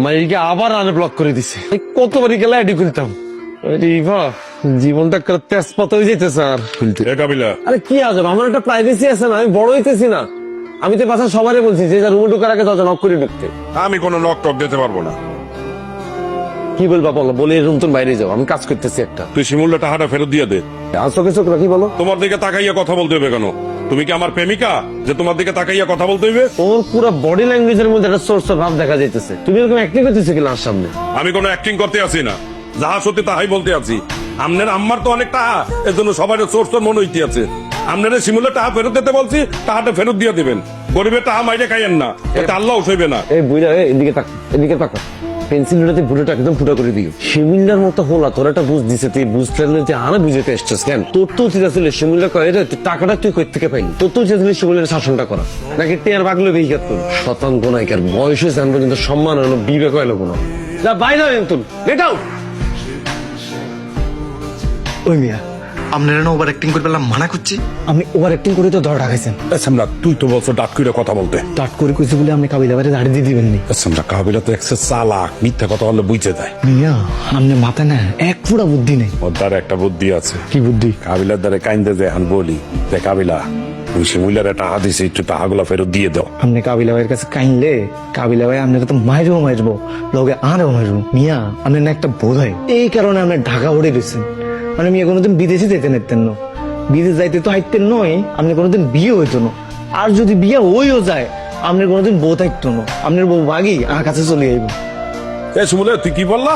মাইকে আবার আনব্লক করে দিছে। কতবারই গেলে আইডি খুলতাম। জীবনটা তেজপাত হয়ে যেতেছে আর। আরে কি আজব, আমার একটা প্রাইভেসি আছে না, আমি বড় হইতেছি না। আমি তো বাসা সবারই বলছি যে রুমে ঢোকার আগে দরজা নক করে ঢুকতে। আমি কোনো নক টক দিতে পারবো না। কি বলবা বলো, বলে রুম তোর বাইরে যাও, আমি কাজ করতেছি একটা। তুই শিমুলটা টাকাটা ফেরত দিয়ে দে। চোখে চোখ রাখি বলো। তোমার দিকে তাকাইয়া কথা বলতে হবে কেন? তুমি কি আমার প্রেমিকা যে তোমার দিকে তাকাইয়া কথা বলতে হইবে? ওর পুরো বডি ল্যাঙ্গুয়েজের মধ্যে একটা সোর্স ভাব দেখা যাইতেছে। তুমি এরকম অ্যাক্টিং করতেছো কি লার সামনে? আমি কোনো অ্যাক্টিং করতে আছি না, যাহা সত্যি তাহাই বলতে আছি। আমনের আম্মার তো অনেক টাকা, এর জন্য সবাই সোর্স মনে হইতে আছে। আপনারা শিমুলের টাকা ফেরত দিতে বলছি, টাকাটা ফেরত দিয়ে দিবেন। গরিবের টাকা মাইরে খাইয়েন না, এতে আল্লাহ উঠাইবে না। এই বুইরা এদিকে তাক, এদিকে তাকা। পেন্সিলটাতে ভুটোটা একদম ফুটা করে দিও। শিমুলটার মতো হলা তোর একটা বুঝ দিছে, তুই বুঝতে যে আরে বুঝাতে এসছিস কেন? তোর তো উচিত ছিল শিমুলটা কয়ে রে টাকাটা তুই কই থেকে পাইলি? তোর তো উচিত ছিল শিমুলের শাসনটা করা, নাকি টেয়ার বাগলো বেহিকাত তোর শতাঙ্গ নায়িকার বয়স হয়েছে আনবো, কিন্তু সম্মান হলো বিবেক হইলো কোনো। যা বাইরে তুই এটাও। ওই মিয়া আপনারা না ওভার অ্যাক্টিং করে পেলাম মানা করছি। আপনি ওভার অ্যাক্টিং করে তো ধরা ঢাকাইছেন। আমরা তুই তো বলছো ডাক করে কথা বলতে। টাট করে কইছি বলে আপনি কাবিলা বাড়ি দাঁড়িয়ে দিয়ে দিবেন নি। আমরা কাবিলা তো একশো চালাক, মিথ্যা কথা বললে বুঝে যায়। মিয়া আপনি মাথায় না এক ফুটা বুদ্ধি নেই। ওর দ্বারা একটা বুদ্ধি আছে। কি বুদ্ধি? কাবিলার দ্বারা কাইন্দে যে এখন বলি যে কাবিলা তুমি শিমুলের একটা হাদিস একটু টাকাগুলো ফেরত দিয়ে দাও। আপনি কাবিলা ভাইয়ের কাছে কাইনলে কাবিলা ভাই আপনাকে তো মারবো লগে আরও মারবো। মিয়া আপনি না একটা বোধ হয়, এই কারণে আপনি ঢাকা উড়ে দিচ্ছেন। মানে মিয়া কোনোদিন বিদেশে যেতে নিতেন না, বিদেশ যাইতে তো হাইতেন নয়, আপনি কোনোদিন বিয়ে হইতো না। আর যদি বিয়ে হইও যায় আপনি কোনোদিন বউ থাকতো না, আপনার বউ ভাগি আমার কাছে চলে যাইব। শিমুলে তুই কি বললা?